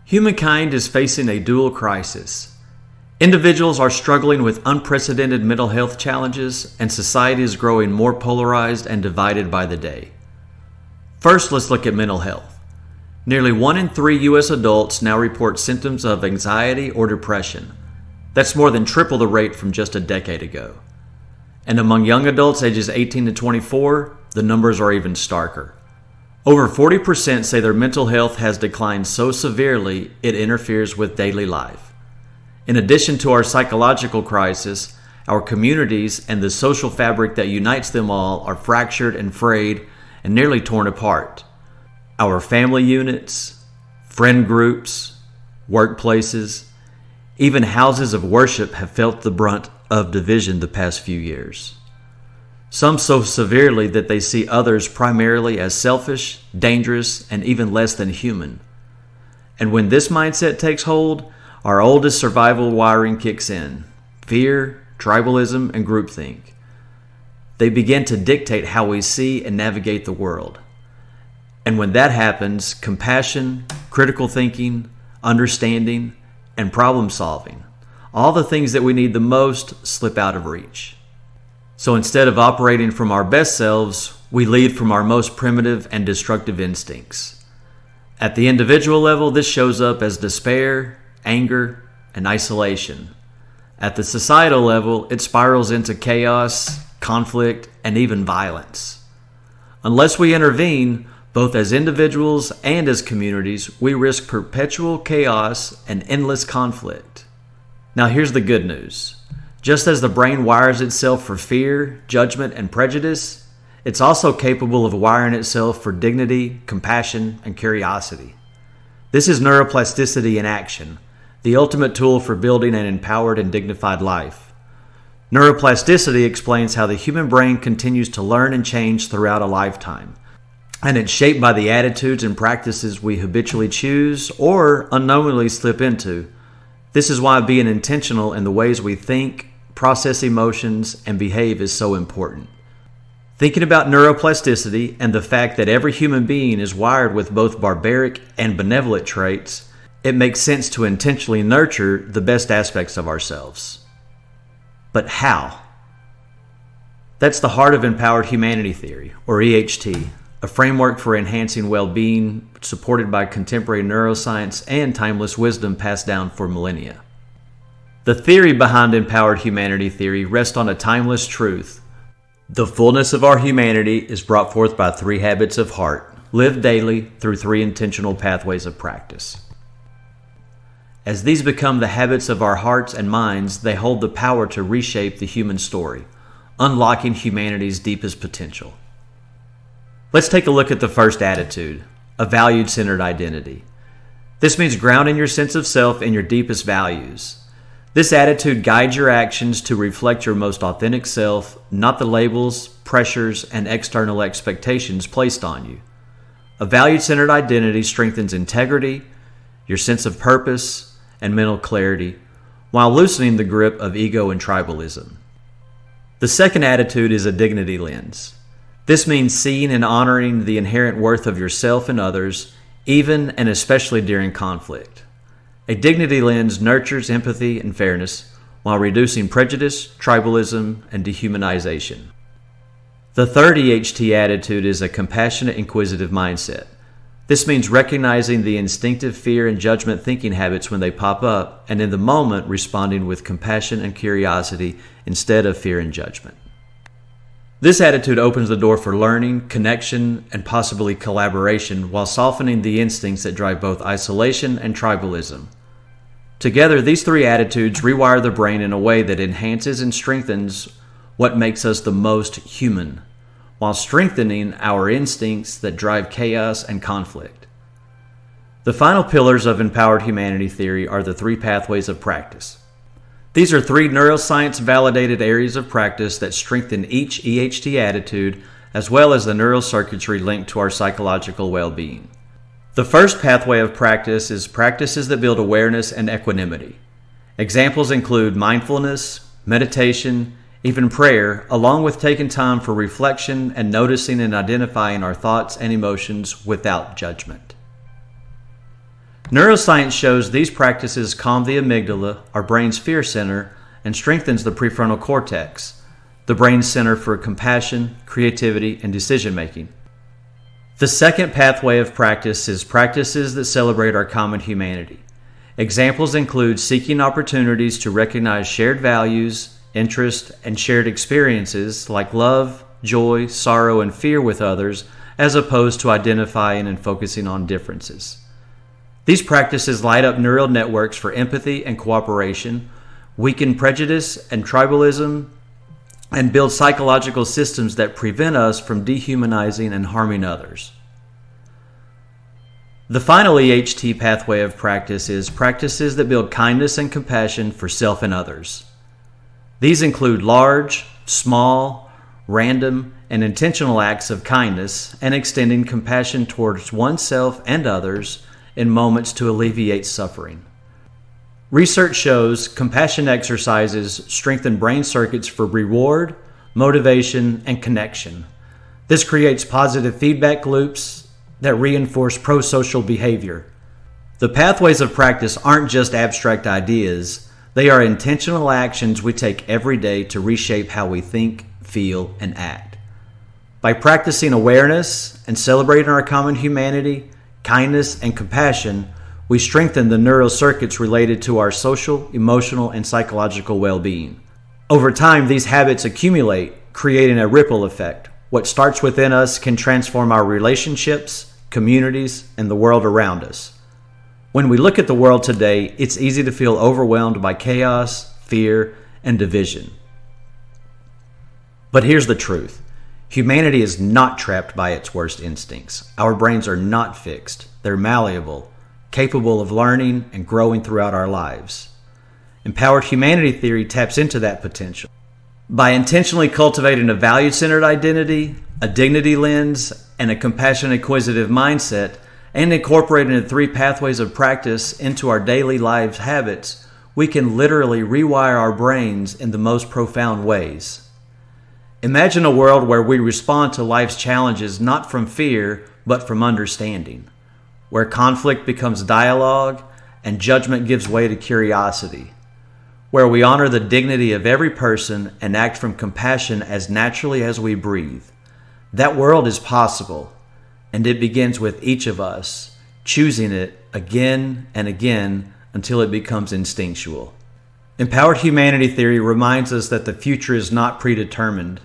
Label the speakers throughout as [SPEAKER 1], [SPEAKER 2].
[SPEAKER 1] Humankind is facing a dual crisis. Individuals are struggling with unprecedented mental health challenges, and society is growing more polarized and divided by the day. First, let's look at mental health. Nearly 1 in 3 U.S. adults now report symptoms of anxiety or depression. That's more than triple the rate from just a decade ago. And among young adults ages 18 to 24, the numbers are even starker. Over 40% say their mental health has declined so severely it interferes with daily life. In addition to our psychological crisis, our communities and the social fabric that unites them all are fractured and frayed and nearly torn apart. Our family units, friend groups, workplaces, even houses of worship have felt the brunt of division the past few years. Some so severely that they see others primarily as selfish, dangerous, and even less than human. And when this mindset takes hold, our oldest survival wiring kicks in: fear, tribalism, and groupthink. They begin to dictate how we see and navigate the world. And when that happens, compassion, critical thinking, understanding, and problem solving, all the things that we need the most, slip out of reach. So instead of operating from our best selves, we lead from our most primitive and destructive instincts. At the individual level, this shows up as despair, anger, and isolation. At the societal level, it spirals into chaos, conflict, and even violence. Unless we intervene, both as individuals and as communities, we risk perpetual chaos and endless conflict. Now here's the good news. Just as the brain wires itself for fear, judgment, and prejudice, it's also capable of wiring itself for dignity, compassion, and curiosity. This is neuroplasticity in action, the ultimate tool for building an empowered and dignified life. Neuroplasticity explains how the human brain continues to learn and change throughout a lifetime, and it's shaped by the attitudes and practices we habitually choose or unknowingly slip into. This is why being intentional in the ways we think, process emotions, and behave is so important. Thinking about neuroplasticity and the fact that every human being is wired with both barbaric and benevolent traits, it makes sense to intentionally nurture the best aspects of ourselves. But how? That's the heart of empowered humanity theory, or EHT, a framework for enhancing well-being supported by contemporary neuroscience and timeless wisdom passed down for millennia. The theory behind empowered humanity theory rests on a timeless truth. The fullness of our humanity is brought forth by 3 habits of heart, lived daily through 3 intentional pathways of practice. As these become the habits of our hearts and minds, they hold the power to reshape the human story, unlocking humanity's deepest potential. Let's take a look at the first attitude, a valued-centered identity. This means grounding your sense of self in your deepest values. This attitude guides your actions to reflect your most authentic self, not the labels, pressures, and external expectations placed on you. A valued-centered identity strengthens integrity, your sense of purpose, and mental clarity, while loosening the grip of ego and tribalism. The second attitude is a dignity lens. This means seeing and honoring the inherent worth of yourself and others, even and especially during conflict. A dignity lens nurtures empathy and fairness while reducing prejudice, tribalism, and dehumanization. The third EHT attitude is a compassionate, inquisitive mindset. This means recognizing the instinctive fear and judgment thinking habits when they pop up, and in the moment responding with compassion and curiosity instead of fear and judgment. This attitude opens the door for learning, connection, and possibly collaboration while softening the instincts that drive both isolation and tribalism. Together, these 3 attitudes rewire the brain in a way that enhances and strengthens what makes us the most human, while strengthening our instincts that drive chaos and conflict. The final pillars of empowered humanity theory are the 3 pathways of practice. These are 3 neuroscience-validated areas of practice that strengthen each EHT attitude, as well as the neural circuitry linked to our psychological well-being. The first pathway of practice is practices that build awareness and equanimity. Examples include mindfulness, meditation, even prayer, along with taking time for reflection and noticing and identifying our thoughts and emotions without judgment. Neuroscience shows these practices calm the amygdala, our brain's fear center, and strengthens the prefrontal cortex, the brain's center for compassion, creativity, and decision-making. The second pathway of practice is practices that celebrate our common humanity. Examples include seeking opportunities to recognize shared values, interests, and shared experiences like love, joy, sorrow, and fear with others, as opposed to identifying and focusing on differences. These practices light up neural networks for empathy and cooperation, weaken prejudice and tribalism, and build psychological systems that prevent us from dehumanizing and harming others. The final EHT pathway of practice is practices that build kindness and compassion for self and others. These include large, small, random, and intentional acts of kindness and extending compassion towards oneself and others in moments to alleviate suffering. Research shows compassion exercises strengthen brain circuits for reward, motivation, and connection. This creates positive feedback loops that reinforce pro-social behavior. The pathways of practice aren't just abstract ideas, they are intentional actions we take every day to reshape how we think, feel, and act. By practicing awareness and celebrating our common humanity, kindness, and compassion, we strengthen the neural circuits related to our social, emotional, and psychological well-being. Over time, these habits accumulate, creating a ripple effect. What starts within us can transform our relationships, communities, and the world around us. When we look at the world today, it's easy to feel overwhelmed by chaos, fear, and division. But here's the truth. Humanity is not trapped by its worst instincts. Our brains are not fixed. They're malleable, capable of learning and growing throughout our lives. Empowered humanity theory taps into that potential. By intentionally cultivating a value-centered identity, a dignity lens, and a compassionate, acquisitive mindset, and incorporating the three pathways of practice into our daily lives habits, we can literally rewire our brains in the most profound ways. Imagine a world where we respond to life's challenges not from fear, but from understanding, where conflict becomes dialogue and judgment gives way to curiosity, where we honor the dignity of every person and act from compassion as naturally as we breathe. That world is possible, and it begins with each of us choosing it again and again until it becomes instinctual. Empowered humanity theory reminds us that the future is not predetermined.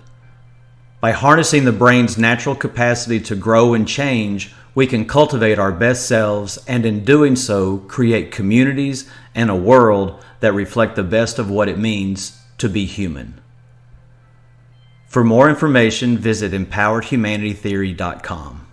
[SPEAKER 1] By harnessing the brain's natural capacity to grow and change, we can cultivate our best selves and in doing so, create communities and a world that reflect the best of what it means to be human. For more information, visit empoweredhumanitytheory.com.